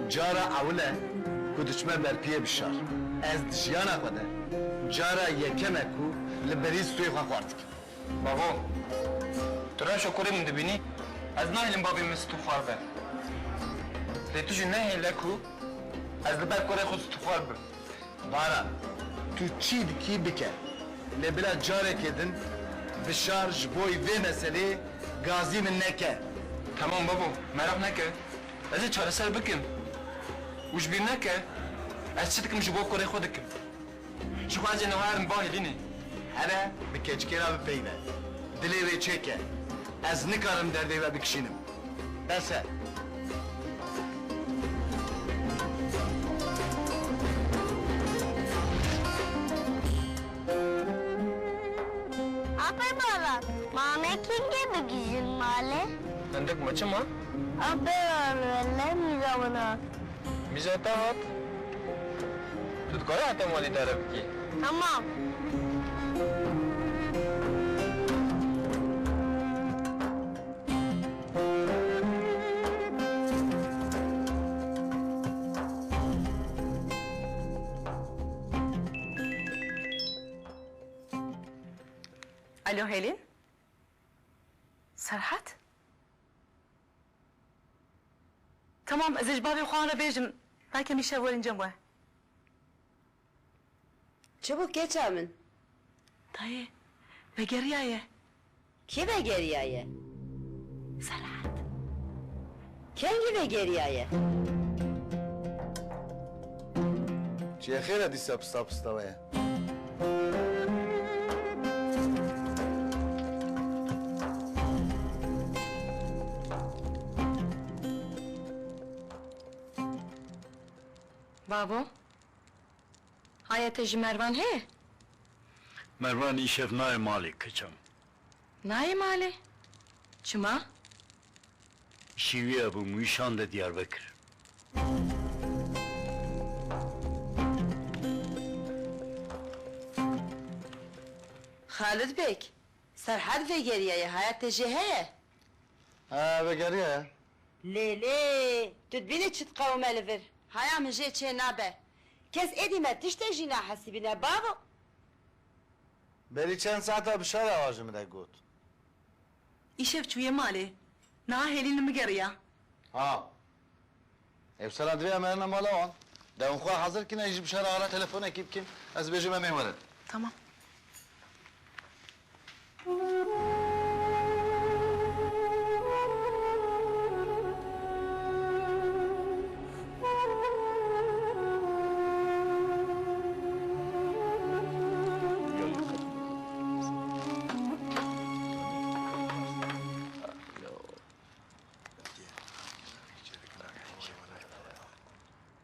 جارا اوله کدشمه برپیه بشار از دجیانا خدا جارا یکمه کو لبریز توی خواه خوارد کن بابا تو را شکره من دبینی از نهیلم بابی مثل تو خوار بر لیتو جو نهیله کو از لبر کره خود تو خوار بر بارا تو چی دکی بکن لبلا جاره کدن بشار جبوی وی مسئله گازی من نکه تمام بابا مراق نکه از چاره سر بکن وش بیر نکه از چی دکم جبو کره خود دکم شو از نهارم باهی لینی هره بکچکیرا بپیوه دلی وی چکه از نکارم در دیوه بکشینم بسه Apa baba? Mame kinge bigizin male? عندك maçı mı? Apa öyle mi zamana? Bize tahat. Tutkoya atam oli taraf ki. Tamam. الو هيلين سرحت تمام از جبابي وخوانا بيجم لكن مش اول جنبه Çabuk geç Amin. طيب بقريايه Kime geriye? سرحت Kendi geriye. چیه خیره دی سب استوه بابو hayata Mervan he Mervan işev nay mali kıçam. ناي مالي çima Şiviye bu müşan da Diyarbakır. Halid Bek. Serhat ve geriye hayat teciheye. ها بگریه Lele. Tüdbine çıt kavmeli ver. Hayam je çe nabe. Kes edime tişte jina hasibine babo. بری چند ساعت بشار آواجم ده گوت İşev çuye mali na Helin مقريا ها افسران دوی امرنا مالا آن ده اون خواه حاضر کنه ایجی بشار آرا تلفونه کی بکن از بیجم میمورد tamam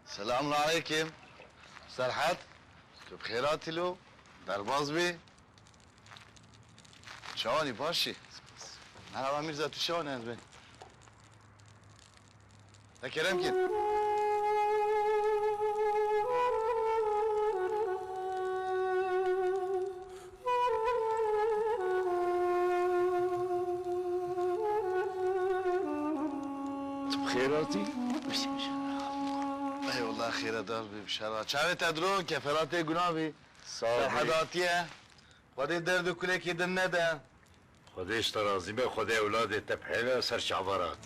السلام عليكم سرحت تو بخيرات له درباز بي شواني باشي مرحبا ميرزا تو شواني از بي ده كرم كن Tu bxeyratî? اي والله خير دار بي بشارع شعري تدرون كفراتي قنابي فرحداتيه ودي درد كلك دنده Xwedê ji te razî be, Xwedê ewladê te bihêle ser şevarat.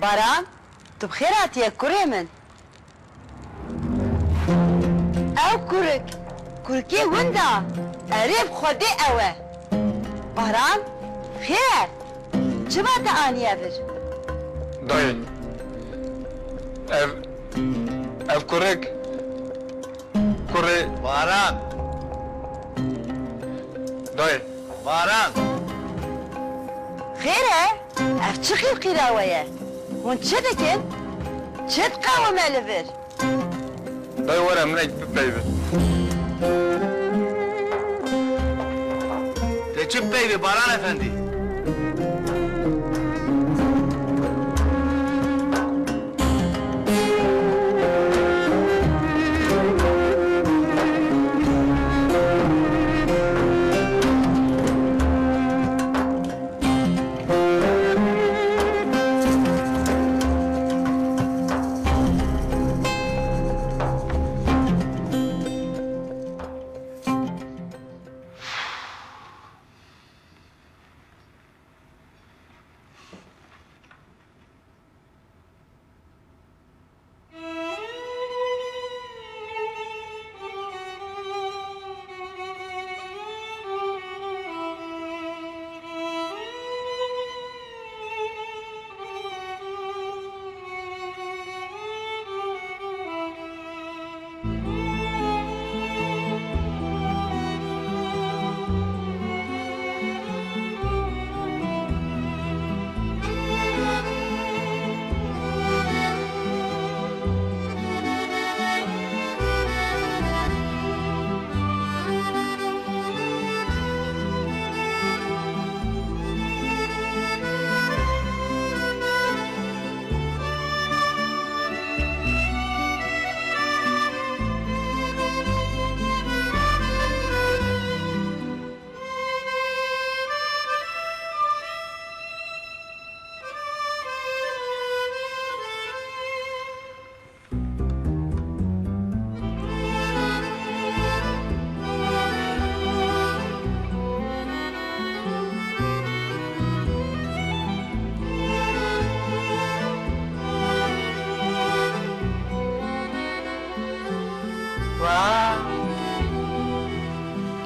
Baran, tu bixêr hatiye kurê min. Ew kurik, kurikê winda. Erê bi Xwedê ew e. Baran, xêr. Çima te aniye vir? Dayı. Ev kurek. Kure. Baran, Dayı. Baran. Xêr e? Ev çi qîrqîra we ye? Hûn çi dikin? Çi diqewime li vir? Dayı var emrek bipeyve. Reçip Bey Baran Efendi.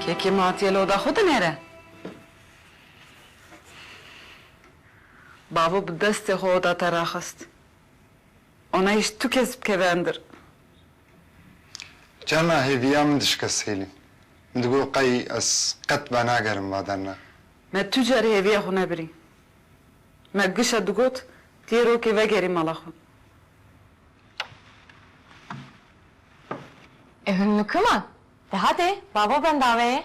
Keki matiye loda xwe nere? Babo bi destê xwe oda te raxist. Ona iş tu kes bikevendir. Cana hêviya min dişke sêlî. Min digot qey ez qet venagerim vaderna. Me tu carî hêviya xwe nebirî. Me gişa digot dîrokê vegerî mala xwe. Hünnü kıman. De hadi baba ben daveye.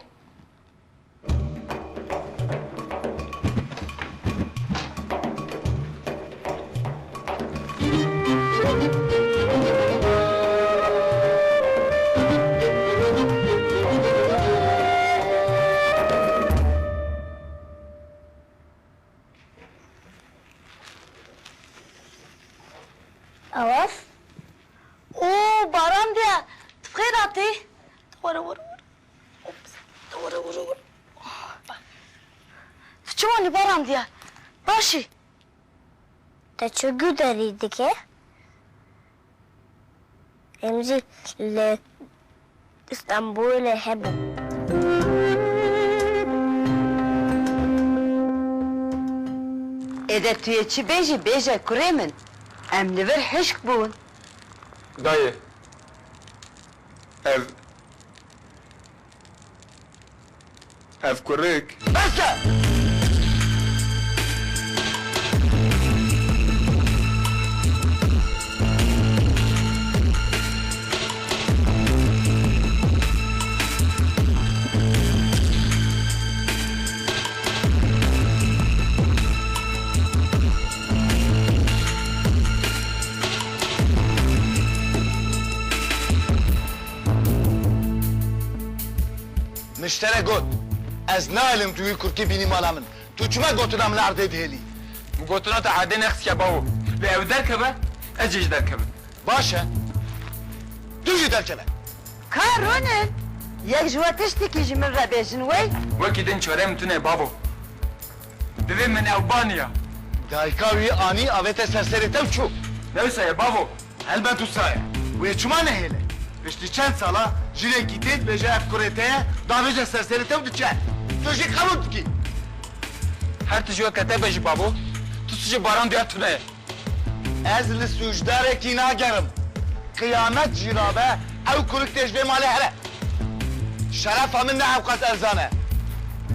Avaz? Oo, Baran diye. Bixêr hatî? Were were. Were were. Tu çi wanî Baran diye? Başî. Te çi güderî dike? Em jî li İstanbulê hebû. Ede tu yê çi bêjî bêje kurê min. Em li vir hişk bûn. Dayı. Ev kurek. Beste! مشترى قلت أزنالم توي كركي بيني مالامن تو چما قلتنا من عرضي دهلي Gotuna te hade nexs ya bavu. Ve ev derkebe, eciş derkebe. باشا توجي دلكنا Karonin. Yek ji we tiştekî ji min re bêjin wey? Wekî din çare min tune babo. Divê min Ewbaniya. Dayka wî anî avête serserîtem çû. Ne say babo? Helbet wisa ye. Wê çima nehêle? Piştî çend sala jirekî tê dibêje ev kurêteye davêje serserîtem diçe. Tu jî qebûl dikî. Her tijua kete beji babo. Tu sıcı baran diye tüne. Ez li sûjdarekî nagerim. Kıyamet jîrabe ew kurik têj vê malê here. Şerefa min ne hewqat erzane.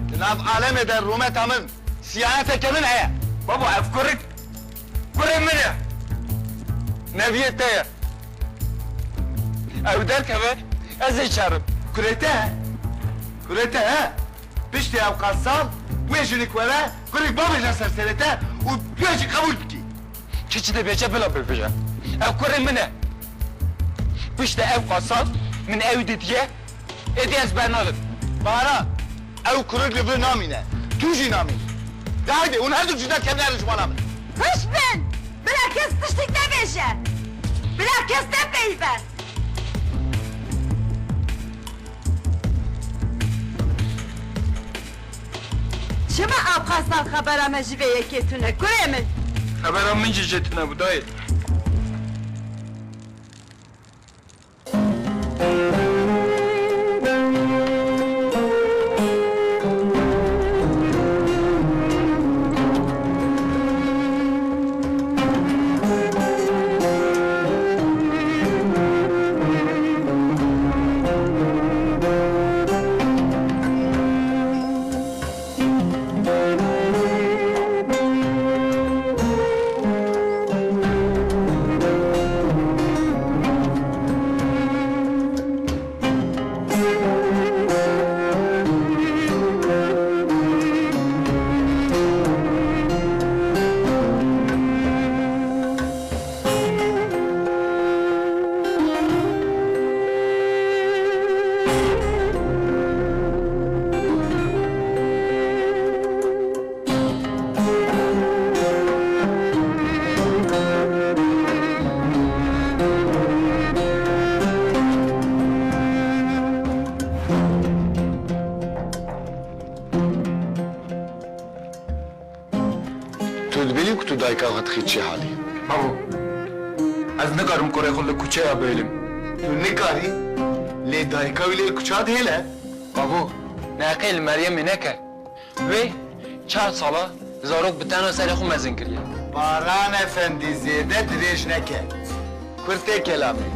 Di nav alemê de rûmeta min, siyaneteke min heye. Babo ev kurik. Kurê min e. Neviye te ye. Ev derkeve ez ê çarim. Kurête he? Kurête he? Piştî hewqat sal, wê jinik were, kurik babêje serserîte û tu jî qebûl dikî. Keçi de beçe bila bebece. Ev kurê min e. Pişte ev kasal, min ev didiye, edi ez bernalim. Baran, ew kurik li vir namîne. Tu jî namî. De haydi, hûn her du cida kevne rijmana min. Hış bin! Bila kes tiştik nebêje. Bila kes ne peyver. Çima avqastan xebera me ji vê yekê tune, kurê min? Haberam min cijetine bu dayı. Tu dibînî ku tu dayka xwe dixî çi halî? Babo, ez nikarim kurê xwe li kuçeya bêlim. Tu nikarî, lê dayka wî lê kuça dihêle. Babo, neqê li Meryemê neke. Wê, 4 sala zarok bi tena serê xwe mezin kiriye. Baran efendî zêde dirêj neke. Kurtê kelamê.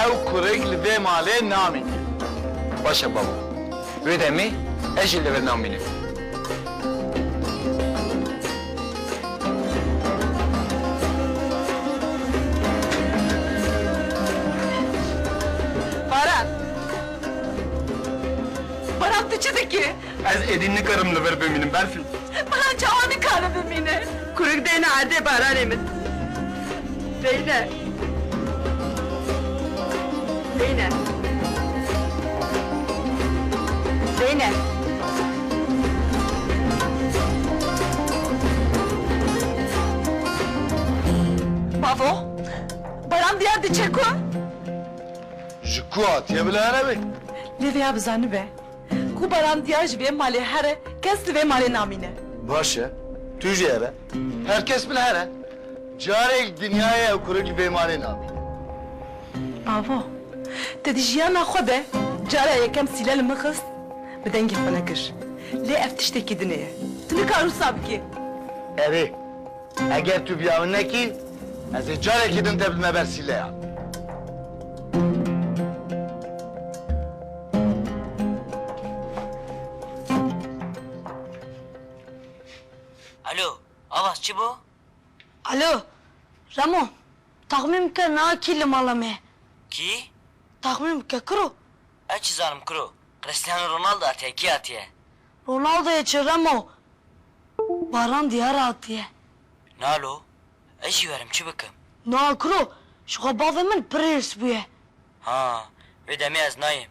Ew kurik li vê malê namîne. Başa babo. Wê demê, ez jî li vir namînim. Baran! Baran tu çi dikî? Ez êdî nikarim li vir bimînim berfî. Baran çawa nikare bimîne. Kurik deyne erdê baranê min. Deyne. Deyne. Deyne. Bavo, Baran diya diçe ku? Ji ku hatiye bile here bê. Lê veya bizanî be. Ku Baran diya ji vê malê here, kes li vê malê namîne. Baş e. Tu jî here. Herkes bile here. Carek dünyaya ew kurik li vê malê namîne. Bavo, te di jiyana xwe de, cara yekem sîle li min xist, bi dengê xwe nekir. Lê ev tiştekî din ye. Tu nikar wisa bikî. Erê, eger tu biyawin nekî, ez ê carekî din te bilme ber sîleya. Alo, Avaz çi bu? Alo, Ramo, tahmin ke na ki li mala me. Ki? Tahmin ke kiro. E çi zanim kiro? Cristiano Ronaldo atiye, ki atiye? Ronaldo'ya çi Ramo. Baran diyar atiye. Nalo? E jî werim çi bikim? Na kiro, şu bavê min pirêrs bûye. Ha, vê demê ez nayêm.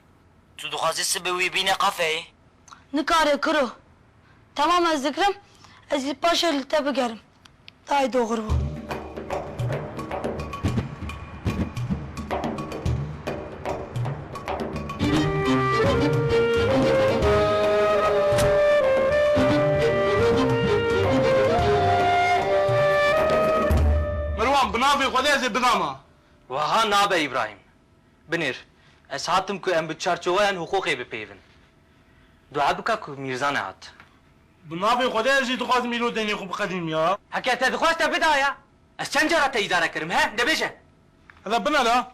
Tu dixwazî sibê wî bîne qafeyê? Nikare kiro. Tamam ez dikirim, ez ê paşê li te bigerim. Dayê doğru bû. بابام بنافي خديزي بداما وها نابه إبراهيم بنير أسعاتم كو أم بتشارچوان حقوقي بپیون دعا بكا كو ميرزان هات بنافي خديزي تخاز ميلو ديني خوب قديم يا هكا تدخواست بدايا أسچنجرة إدارة كرم ها دبيجة هذا بنا لا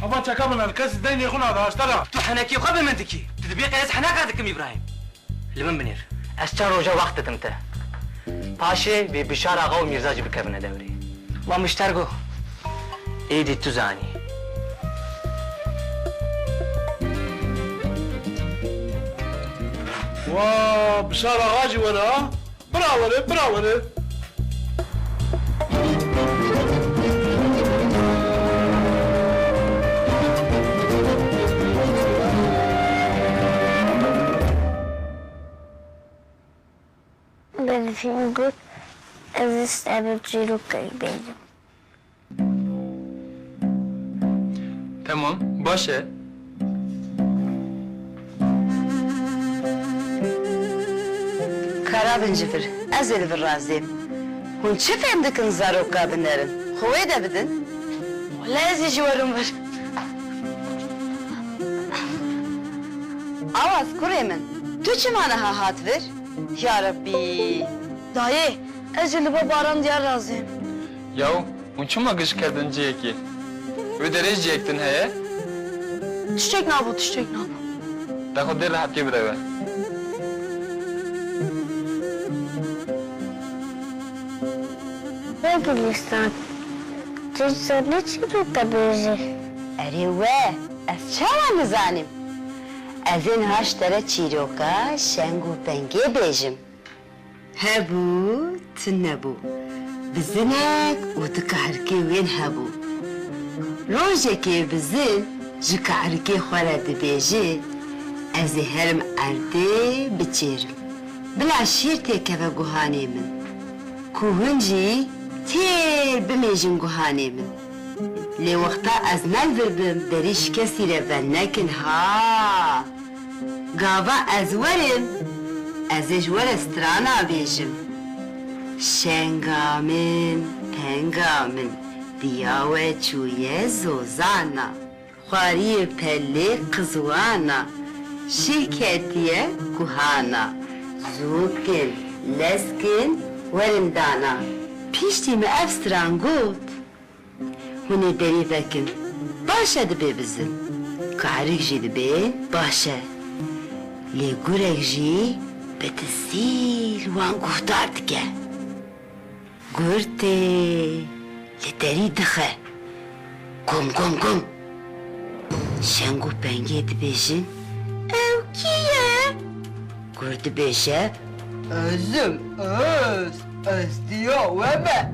أبا تشكابنا الكاس ديني خونا هذا اشترى تو حناكي وقبل منتكي تدبيق أس حناك هذاكم إبراهيم لمن بنير أسچن روجا وقت تمته پاشه به بشار آقا و میرزا جی بکبنه دوری و مشترگو ایدی تو زانی بشارة غاجي ولا براولي براولي Ben film gut, es ist aber Giroka benim. Tamam باشه Karabın cifir, ez elvir razıyım. Hun çi fem dikin zaroka binerin? Huve de bidin. Lezi jivarım var. Avaz kuremin. Tu çi mana ha hat ver? Ya Rabbi. Dayı, ezeli babaran diye razıyım. Yahu unçuma gış kadın ciyeki Öderiz ciyektin heye Çiçek ne yapı, çiçek ne yapı? Daha der rahat gibi de Ne bilirsin? Çiçek ne Giroka benim? Eri ve, ez çawa nizanim. Ezin haştere çiroka şengu penge bejim. Hebu, tünebu. Bizinek u tıkarke wen hebu. Rojeke bizin, jikarke xwara dibêje, ez ê herim erdê biçêrim. Bila şîr têkeve guhanê min. Ku hûn jî têr bimêjin guhanê min. Lê wexta ez nelvirbim derî şikesî re venekin ha. Gava ez werim, ez ê ji we re strana bêjim. Şenga min, penga min, diya we çûye zozana. Xwariyê pellê qizwana, şîrketiye guhana. Zûkin, leskin, werin dana. Pîştî me ev stran got. Hûn ê derî vekin, baş e dibe bizim. Karik jî dibe, baş e. Lê gurek jî bi tisîl wan guhdar dike. Gur tê li derî dixe. Gom gom gom. Şeng û pengê dibêjin, ew kî ye? Gur dibêje, ezim, ez diya we me.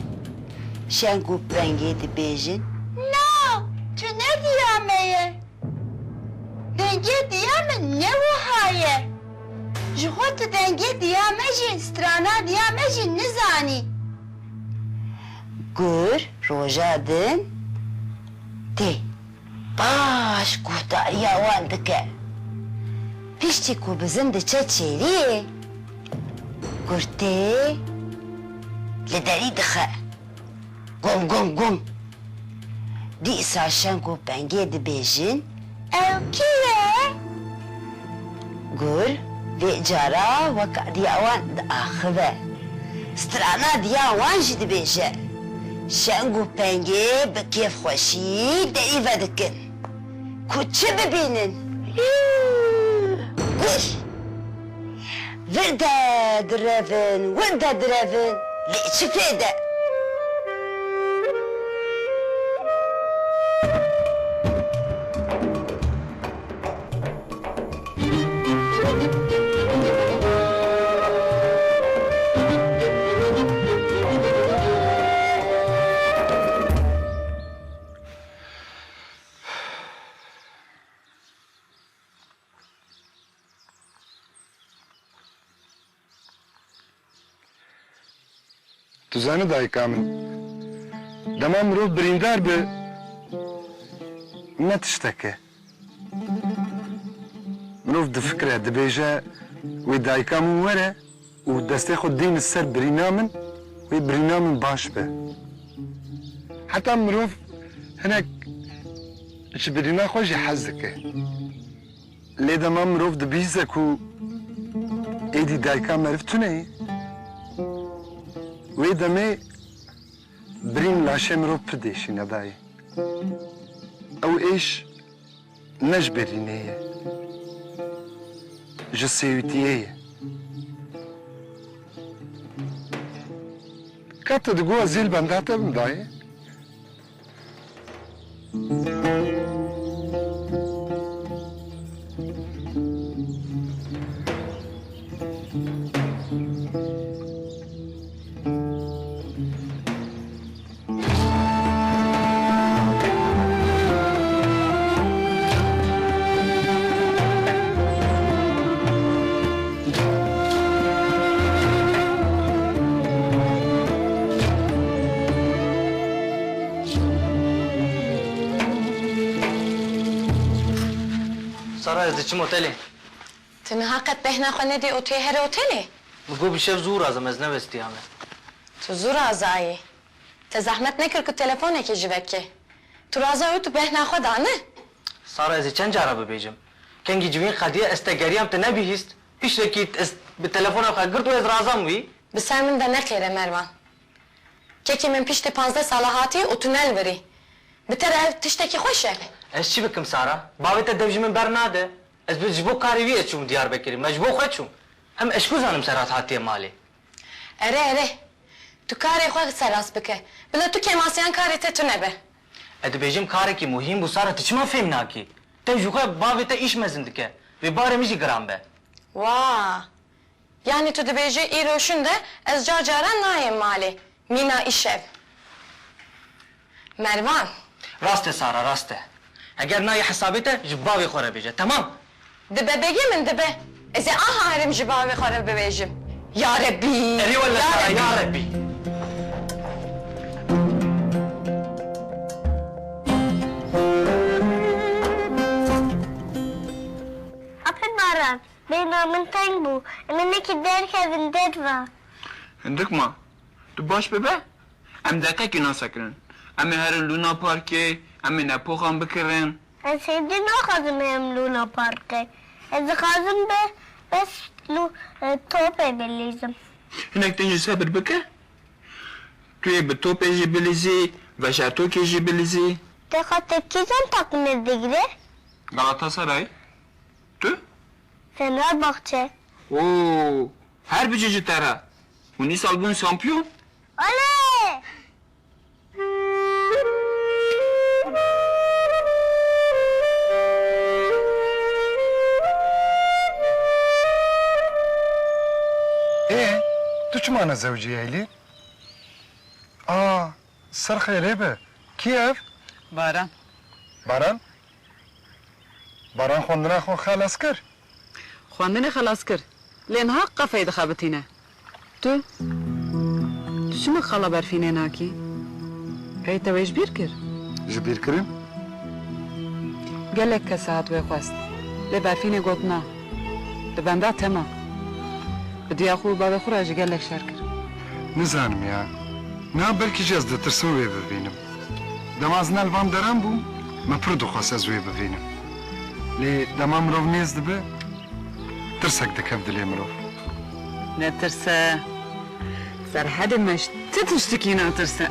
Şeng û pengê dibêjin, na, tu ne diya me ye? Dengê diya min ne wiha ye? Ji xwe tu dengê diya me jî, strana diya me jî nizanî. Gur, roja din, tê, baş guhdariya wan dike. Piştî ku bizim diçe çêriyê, gur tê li derî dixe. Gom gom gom. Dîsa şeng û pengê dibêjin, ew kî ye? Gur, vê cara weka diya wan diaxive. Strana diya wan jî dibêje. Şeng û pengê bi kêfxweşî derî vedikin. Ku çi bibînin? Gur! Vir de direvin, wir de direvin. Lê çi fêde? Tu zanî dayika min, dema mirov birîndar bi ne tişteke. Mirov difikire, dibêje wê dayika min were û destê xwe dîn li ser birîna min, wê birîna min baş be. حتى مروف هناك شبرينا خوشي حزك لي دما مروف دبيزك و ايدي دايكا مرفتوني ويدمي برين لاشي مروف بديشي نداي او ايش نجبرينيه جسيوتيه كانت تقوى زي البندات بمضاي سارة از چی موتلی؟ تنها قد بهنا خونه دی اوتي هر اوتيلي بگو بشف زور ازم از نوستی همه تو زور ازایی ته زحمت نکر که تلفونه کی جوکه تو رازا تو بهنا خدا نه سارة از چند جارا ببیجم کنگی جوین قدیه استگریم ته نبیهیست پیش رکیت است به تلفن خود گرد و از رازم وی بسر من ده نکره مروان که من پیشت 15 ساله هاتی او تونل بری بتر تشتکی خوشه از چی بکم سارة؟ باوی تا دوجی من برناده از بجبو کاری وی اچوم دیار بکری مجبو خود چوم هم اشکو زانم سرات هاتی مالی اره تو کاری خود سراس بکه بلا تو کماسیان کاری ته تو نبه اد بیجم کاری کی مهم بو سارة تچما فهم ناکی تو جوکا باوی تا ایش مزندکه و باره میجی گرام به واه yani tu dibêje îro şun de ez caran nayêm malê mîna îşev Mervan راسته سارة راسته اگر نای حسابته جباوی خوره بیجه تمام dibe begê min dibe ez ê aha herim ji bavê xwe re bibêjim ya Rebbî eri ولا سارة يا ربي Apın Baran, benim namın Tangu. Emineki derkezin dedva. هندك ما تو باش ببه ام دقیق اینا سکرن ام هر لونا پارکه ام نپوخم بکرن Ben sevdiğim o kazım hem Luna Park'ı. Ez kazım be, bes top ebelizim. هناك تنجي صبر بك توی به توپ جبلیزی و شاتو که جبلیزی Deka tepkizem takım edildi. Galatasaray تو Fenerbahçe. Oo her bir cücü tara Unis albün şampiyon Oley! تو چه معنی زوجیه ایلی؟ سر خیره به کیف؟ باران باران؟ باران خوندنه خو خلاص کر؟ خواندن خلاص کر لین ها قفه دخابتینه تو چه مخالا برفینه ناکی؟ هی تویش بیر کر جبیر کریم؟ گلک کسات وی خواست لی برفینه گوتنا دبنده تمام بدي اخو بابا خراج قال لك شاركر نزانم یا نه بلکی جز دترسم وی ببینم دمازنا الوام درام بوم ما پردو خواست از وی ببینم لی دما مروف نیز دبه ترسک دکف دلی مروف نترسى صار حدا مش تتشتكي نترسى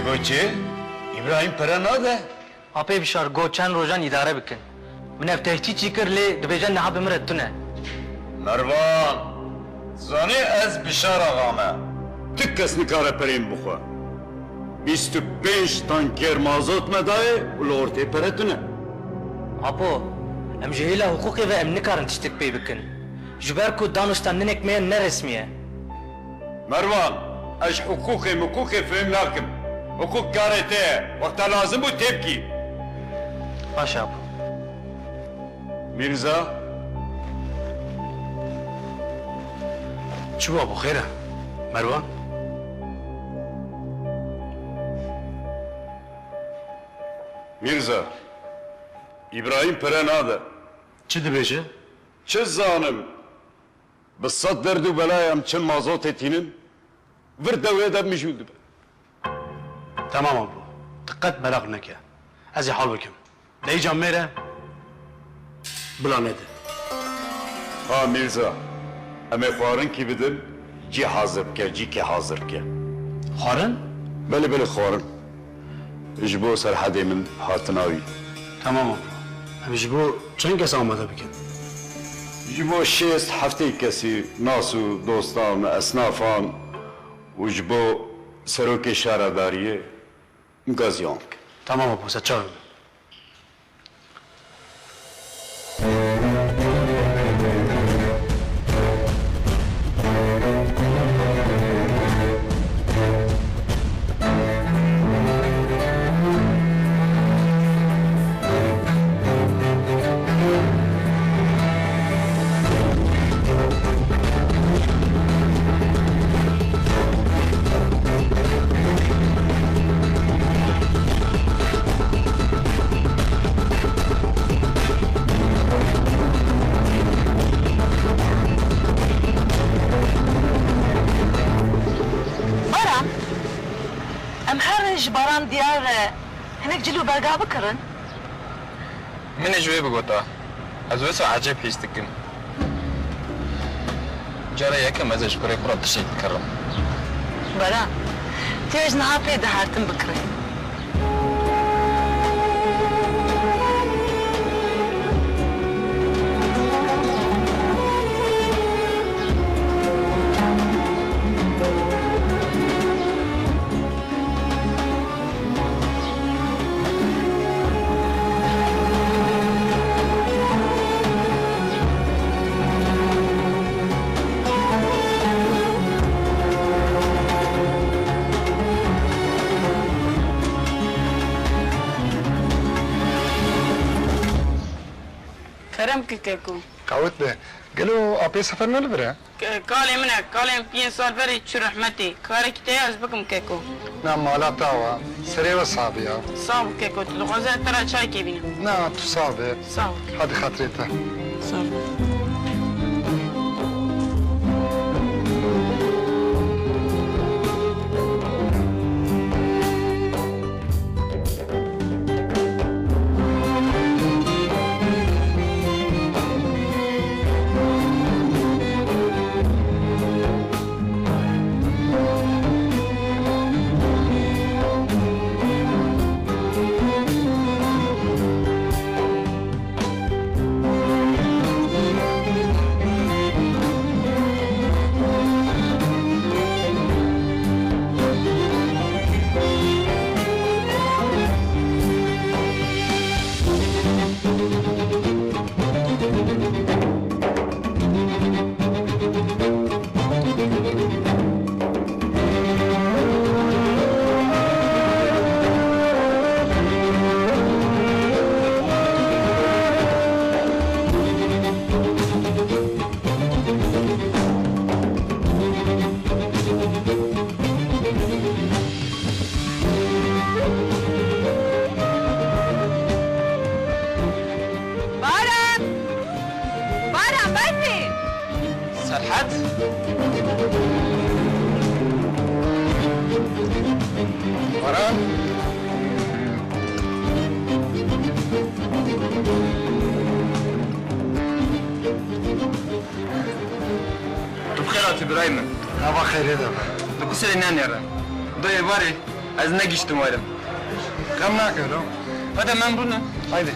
بوچه ابراهیم پرناده Apê bişar go çend rojan idare bikin. Min ev tehdît çî kir lê dibêje niha bimire tune. مروان زانی از بشار آقامه تو کس نکاره پرین بخوا 25 تانکر مازوت مدای و لورتی پرتونه Apo, em ji hêla hukukê ve em nikarin tiştek pê bikin. Ji ber ku danûstan ninek me ne resmiye. مروان اش حقوقي مكوكي فهم لكم حقوق كارته وقت لازم بو تبكي Baş Apo. ميرزا شو ابو خيره مروان ميرزا ابراهيم پرناده چه دبیجه چه زانم بالصد درد وبلايم چن مازوت تينن ورد ويدا مجود تمام ابو دقت بلاغ نکه از حال بکم دیجام میره بلا نده ها ميرزا اما خوارن كي بدن جي حاضر كه جي كي حاضر كه خارن بله بله خوارن اجبو سرحدي من هاتناوي تمام ابو همیشه بو چند کس آماده بکن جبو شيست حفتي كسي ناسو دوستان اسنافان وجبو سروكي شارداريه غازيونك تمام ابو سچاویم Baran, em her ji baran diyar hinek cilû berga bikirin. من جوی بگوتا از وسا عجب هیچ دکم جاره یکم ازش کره خورا تشکیل کرم Baran, tu ji niha pê dihartin bikirin. Kerem ki keko. قاوت به قالوا أبي سفرنا لبرا Kale mine, kale 5 sal veri çü rahmeti. Kare ki te az bikim keko. نعم مالا تاوا سري وصابيا Sağ ol keko. Tu dixwaze tera çay kebînim. نعم تصابي Sağ ol. هذه خاطريته Sağ ol. سرحد ورا بخيرات ابراهيم هذا خير هذا دكو سرينان يرى ضي باري از نگیشتم وارم غم نکن رو هذا من برونه haydi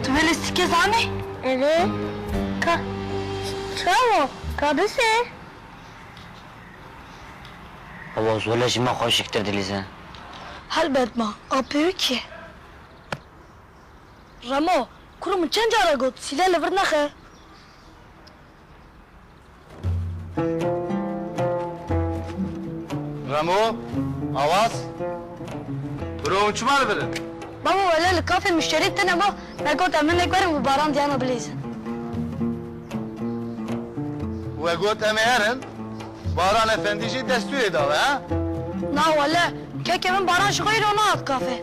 تو ولی سکه زنی؟ Evet. Bravo. Kadısı. بابا زولا جی ما خوش کتر دلیزه هل بد ما آپیو کی؟ رامو کرم چند جاره گفت سیله لور نخه رامو آواز برو چمار برن بابا ولی لکافه مشتری تنه ما نگفت امن نگوارم و باران دیانا بلیزن و گوت امیرن باران افندیجی دستوی داوه ها نه ولی که من باران شغیر و نه کافه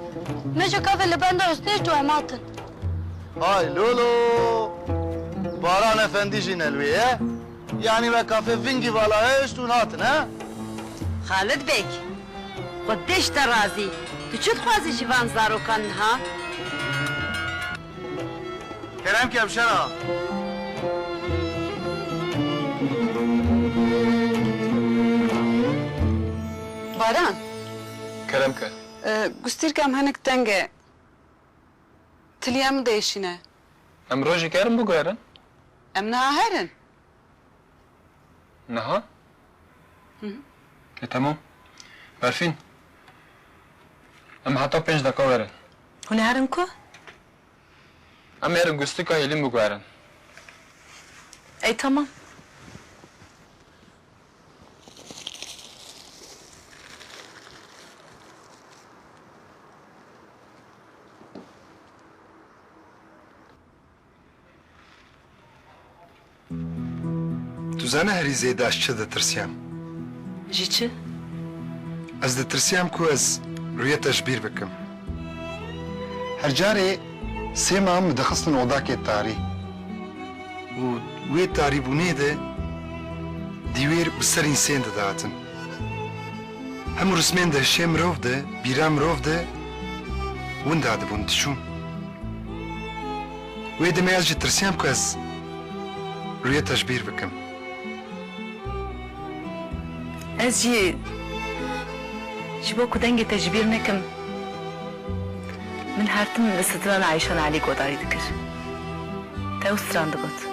میشه کافه لبنده استیش تو اماتن های لولو باران افندیجی نلویه یعنی و کافه وینگی والا هشت و ناتن ها خالد بک خودش ترازی تو چود خوازی جوان زاروکان ها کرم که بشرا باران کرم که گستیر کم هنک تنگه تلیم دیشینه ام روزی کرم بگویرن ام نه هرن نه تمام برفین ام حتی 5 دقیقه ورن هونه هرم کو؟ ام هرن گستی که هیلیم بگویرن ای tamam. تو زنه هری زیده از چه دترسیم جی چی؟ از دترسیم که از روی تشبیر بکم هر جاره سه مام مدخستن اوضاع که تاری و وی تاری بونه ده دیویر بسر انسان ده داتن هم رسمین ده شیم روف ده بیرام روف ده ون داده بون تشون وی دمی از جی ترسیم که از روی تشبیر بکم از جی بو کدنگ تجبیر نکم من هرتم لستران عایشان علی گوداری دکر تا استران دگوت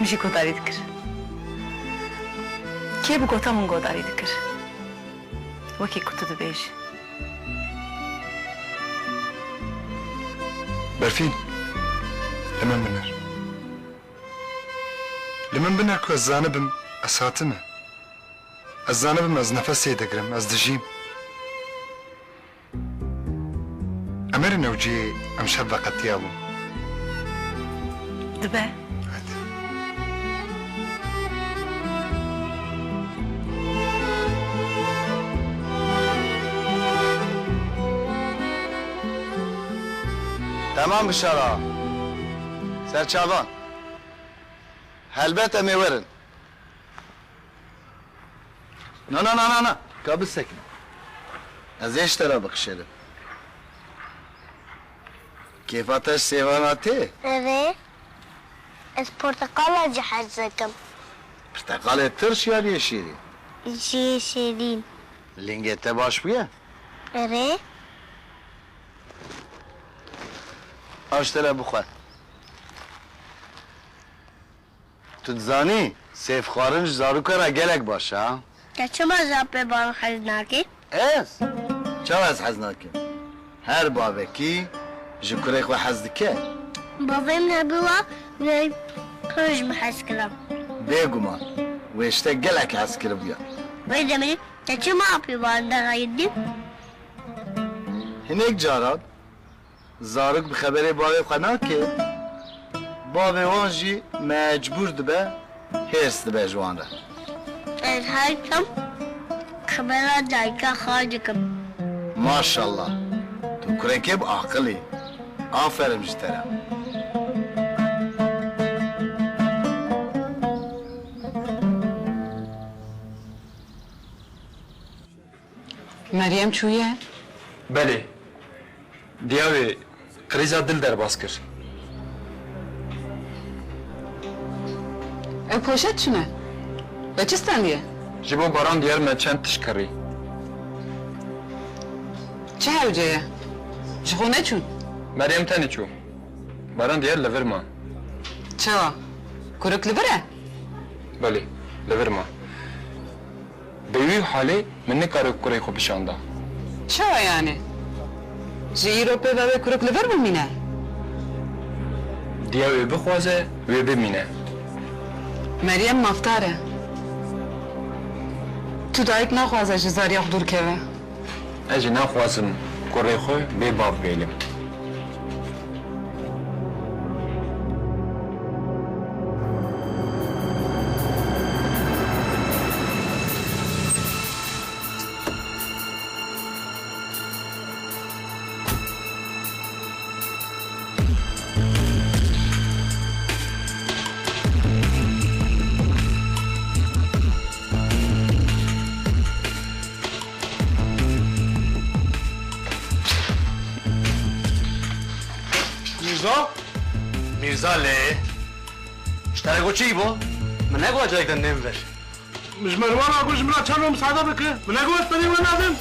میشی گوداری دکر کی بگوتا من گوداری دکر وکی کتو دو بیش برفين لمن بنر كو از زانبم از هاتمه از زانبم از نفسي دقرم از دجيم امر نوجي ام شبه قتيابو دبه تمام بشرا سرچاوان هلبت امی ورن نه قابل سکن از ایش ترا بخشیدم كيف آتش سيفاناتي؟ Evet. Es portakal acı hazırım. برتقال ترش یا شیرین؟ Şirin. لنگته باش بیا؟ Evet. آشتره بخور تو دزانی سیف خارنج زارو کرا گلک باشه ها؟ Kaçım azap be bana haznaki? از چه از حزناکه؟ هر بابکی جکره خو حز دکه Babam ne bula ve kırış mı haskıram? بگومان و اشته گلک حز کرا بیا Ve demedim kaçım yapıyor bana da gaydim? هنیک جاراد زاروک بخبری باوی خوانا که باوی وانجی مجبور دبه هرس دبه جوان را Evet harikam. Kamera dayka harikam. ماشالله تو کرکب عاقلی آفرین جترم مریم چویه؟ بله دیاوی قریزا دل در باز کر پوشت شونه؟ به چه ستنیه؟ جبو باران دیار من چند تشکری چه هوجه؟ جخونه چون؟ مریم تنی چو باران دیار لور ما چرا؟ کرک لبره؟ بله لور ما بیوی حالی من نکاره کره خوب بشانده چرا یعنی؟ جی ایروپه و کرک لبر بمینه؟ دیا وی بخوازه وی بمینه مریم مفتاره تو دایک نخوازه جزاری دور که اجی نخوازم کره خو بی باب بیلم میرزا لی اشترکو چی بو؟ من نگو اجایک دن نمیور مش مروان اگوش مرا چند مساعده بکه من نگو اتبنی من ندم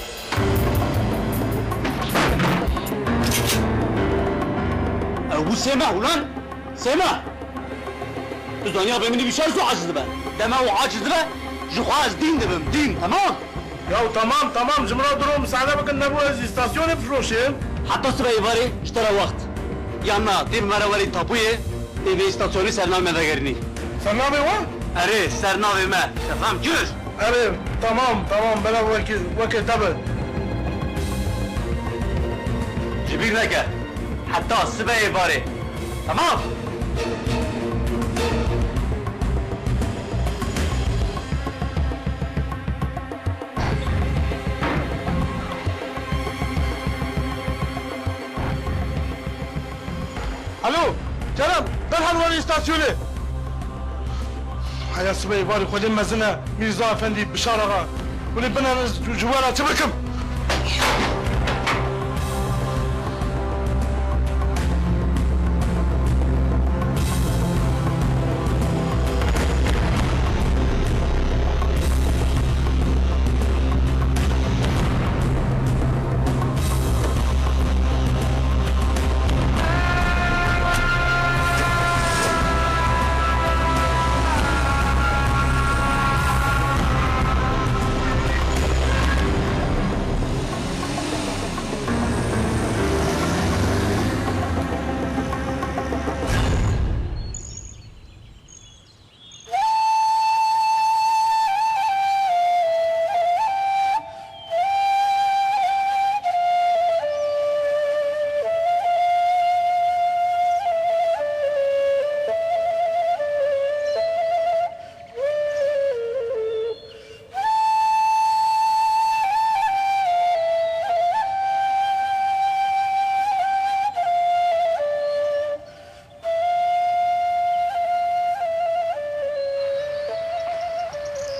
او سمع ولان سمع الدنيا بمني بشاش تو عاجز به دما وعاجز به جخواز دين دبم دين تمام یا تمام جمرا درو مساعده بکن نبو از استاسیون بفروشیم حتى سبا يباري اشترى وقت يانا دير مرا ولي طابويه دي في استاسيوني سرنامه داگرني سرنامه و؟ اري سرنامه ما تفهم جوز اره تمام بلا وكي دبل جبير نكا حتى سبا يباري تمام الو جناب درحال ولی استاسیونه هيا سبي باري خودين مزنا ميرزا افندي بشار اغا ولي بنا جوالا تبكم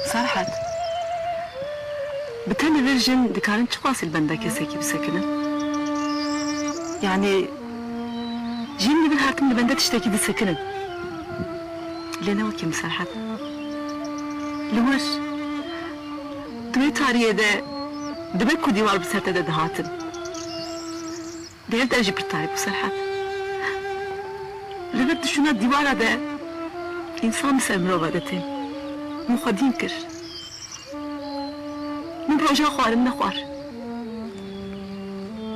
فرحت بتاني فيرجن دي كانت شقاس البندا كساكي بسكنة يعني جيني بالهاتم البندا تشتكي دي سكنة لنا وكي مسرحت لوش دمي تاريه ده دبكو ديوار بسرطة ده هاتم ديرت اجي برتاري بسرحت لبرد شونا ديوارا ده انسان مسامرو بدتين مخدين كر من بروجا خوارم نخوار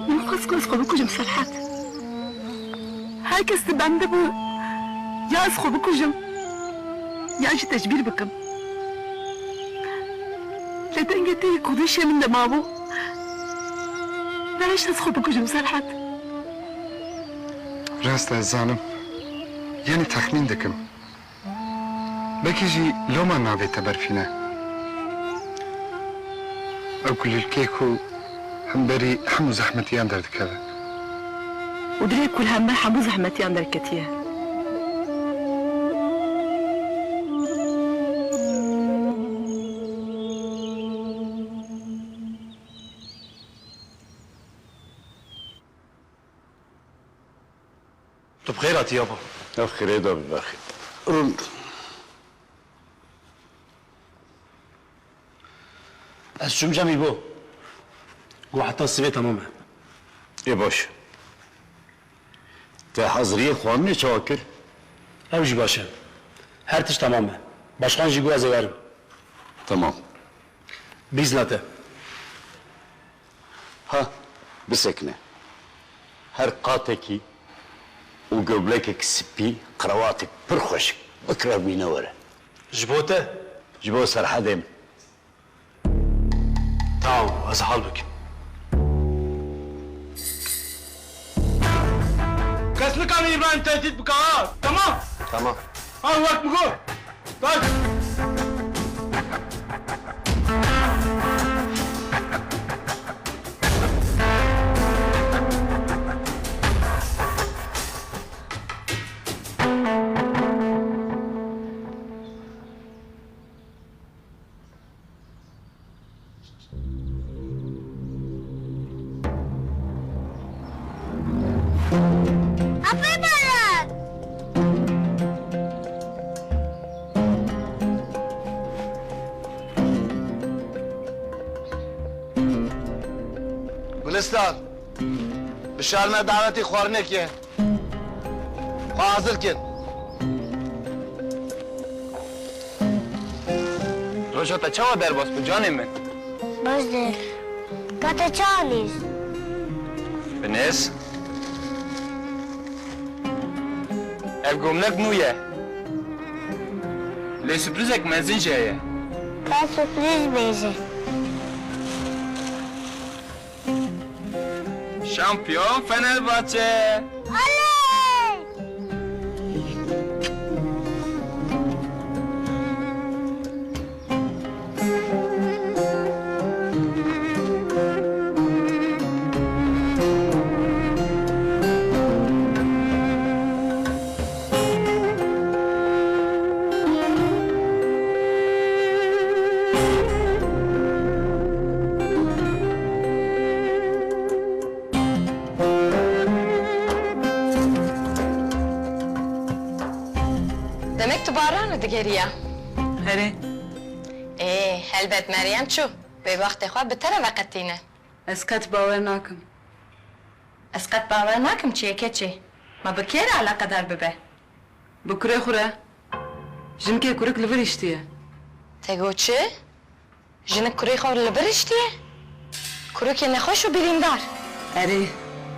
من خاص كوز خو بكوجم سرحت هاي كست بنده بو يا از خو بكوجم يا اجي تجبير بكم لتنجتي كودش من دماغو ليش از خو بكوجم سرحت راست از زانم یعنی تخمین دکم بكي جي لو ما نابي تبرفينا او كل الكيكو همبري حمو زحمتي اندر كذا ودري كل هم حمو زحمتي اندر كتيه طب خيرات يابا خير ده بخير از شم جمعی بو و حتی سوی تمامه ای باش te hazırıya kuan ne çavakır? او جی باشه هر تش تمامه başkan جی گو از verim Tamam. بیزنته Ha, bir sekne. Her kateki o göblekek sipi kravatik pır hoş. Bakıra bine var. جبوته Jibo serhadem. tamam az halbuki Kaslı kanı İbrahim tehdit bu kadar. Tamam. Tamam. Al bak bu go. Bak. Kapıyı bırak. Gülistan. Bişarme daveti xwarnek ye. Hazır kin. Roja ta çava derbas bu canım ben. Bazdır. Kata çağınız. Beniz. Ev gömlek mu ye? Le sürpriz ek menzin şeye. Ben sürpriz bezi. Şampiyon Fenerbahçe. Oley! Demek tu baranı digeriya. هره Elbet Meryem çu. Ve vakti xwa bi tere veqetîne. از کت باور ناکم Ez qet bawer nakim çiye keçi. Ma bi kêre alaqedar bibe. بکره خوره جنکه کرک لور اشتیه Te got çi? Jinik kurê xwe li bir iştiye? Kurukê nexweş û birîndar. اره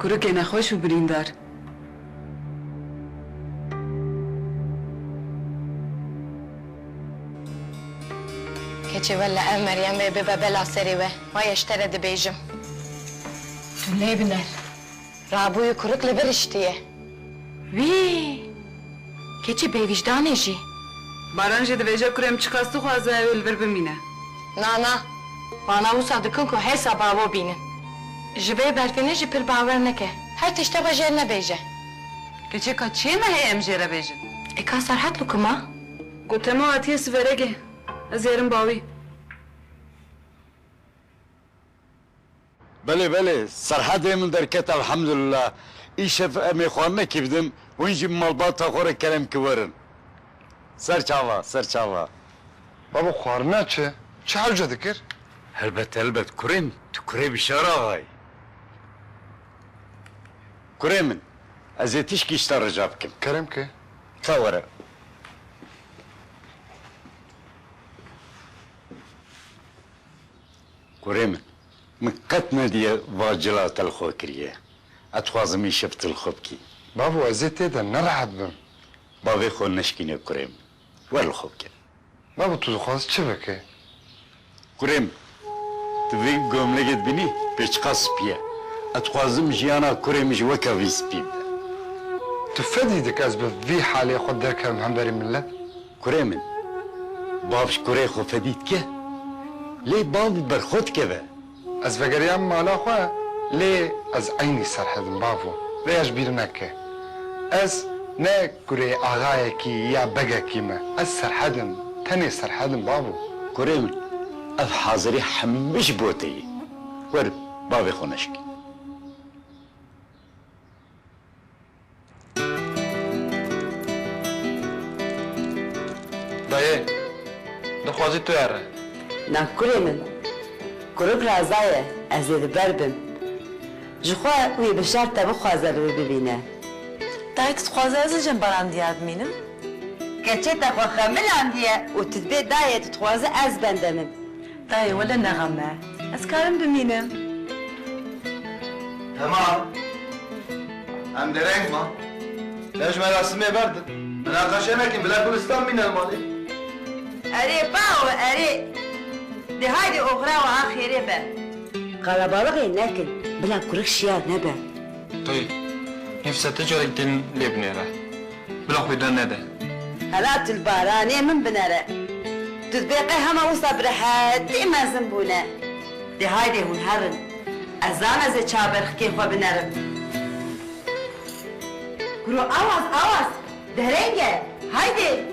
کرک نخوش و بریندار Keçi vella ev Meryem ve bibe bela serî we. Vay eştere dibêjim. Tu lê biner. Rabûyê kuruk li bir iştiye. Vî! Keçi bêvîjdanê jî. باران جد ویجا کرم چکاستو خوازه اول بر بمینه Na. Bana wisa dikin ku hesa bavo bînin. Ji vê berfînê jî pir bawer neke. Her tişte xwe jêr nebêje. که چه که چه مه ام جره بیجن Eka serhet lukuma. گوتما آتیه سفرگه از یارم باوی Bele bele serhadem derket elhamdülillah. İşef emi kuanne kibdim. Bunji malbata khore kelem kivarin. Serçava, serçava. Baba xwarina çi? Çi hewce dikir? Elbet kurim. Tu kure bişara ağay. Kuremin. Ez yetişki işler ricab kim. Kerem ki. Kavara. Kuremin. Mıkkatme diye vacilat el xo kiriye. Etxwazim şeftil xob ki. Baba ez ê tê de nerahet bim. Bavê xwe neşkîne kurêm. Wel xwe ke. Baba tu dixwazî çi bike? Kurêm, tu vê gömlekê bînî pêçqas spî ye. Ez dixwazim jiyana kurêm ji weka vî spî be. Tu fedî dik ez bi vî halê xwe derkevim hemberî millet? Kurêmin, bav ji kurê xwe fedî dike. Lê bav berxwe dikeve. Ez vegeriyam mala xwe lê ez eynî serhedim bavo. Vê ez bîr neke. Ez ne kurê ağayekî ya begekî me. Ez serhedim. Tenê serhedim bavo. Kurêmin, ev hazirî hemû ji bo te yê. Wer bavê xwe neşkî. Dayı. Dixwazî tu ere. Na kurê min كروك رازاية أزيد بربم جخوا وي بشار تبو خوازر ببينه داي تتخوازي از جنباران دياد مينم كتشي تخوا خمل عندي وتتبي داية تتخوازي از بندمم داي ولا نغمة از كارم بمينم تمام هم درنگ ما ليش مراسمي بردن مناقشة ممكن بلا كلستان من الماضي أري باو أري دي هايدي أخرى وآخرة با قلبالغي ناكل بلا كروك شيار نبا طيب نفسي تجري دين لبنيرة بلا خويدا نده هلات الباراني من بنرى تتبقي هما وصبر حدي ما زنبونا دي هايدي هون هرن أزانا زي چابر خكي خوا بنرى كرو أواز دهرنجة هايدي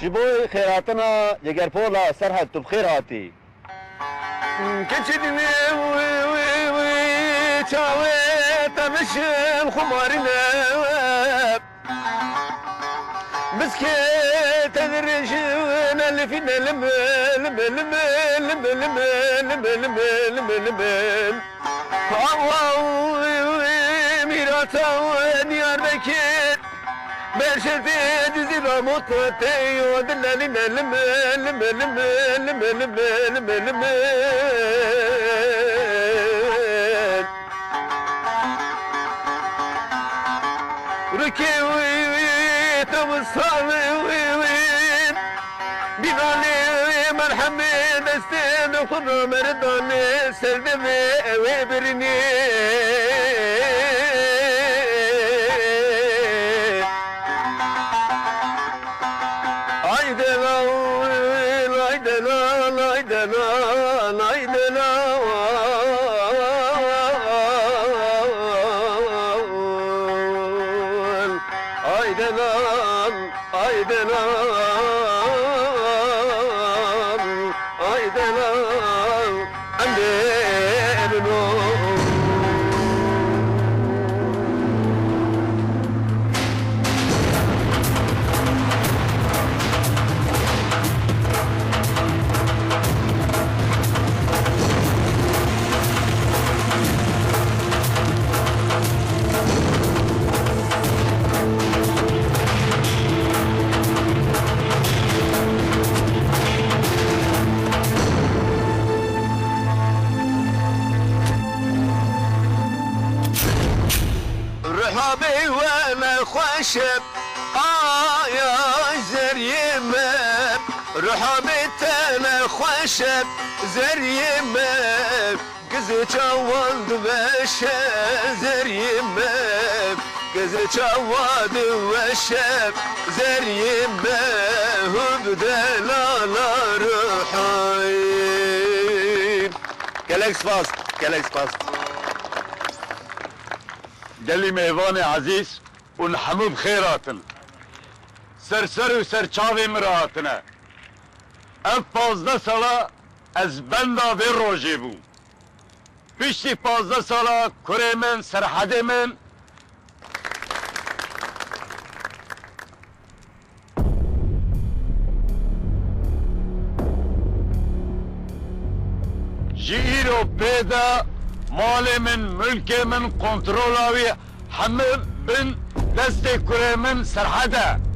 جبوي خيراتنا جگرپولا سرحد تو بخير هاتي كتشدني وي وي وي çawe tamışım kumarine Misket edrişin elifin elim elim elim elim elim elim elim elim elim elim Allah mirata Diyarbakır Berşeti dizi ramut teyo dilelim elim elim elim elim elim elim elim elim Rükevi tavsavi Binali merhemi destin Kudu merdani sevdimi evi birini رحابي وانا خشب يا زريمة رحابي انا خشب زريمة قزي جواد بشا زريمة قزي جواد وشب زريمة وبدلالا روحي Galax fast, Galax fast. Deli meyvanı aziz, unhamu bxeyratın. Serseri ve serçavi mirahatine. En fazla sala ez benda ve roji bu. Pişti fazla sala kuremin, serhademin. Jiro peda malimin, mülkemin, kontrolavi hamı bin destek kuremin serhade.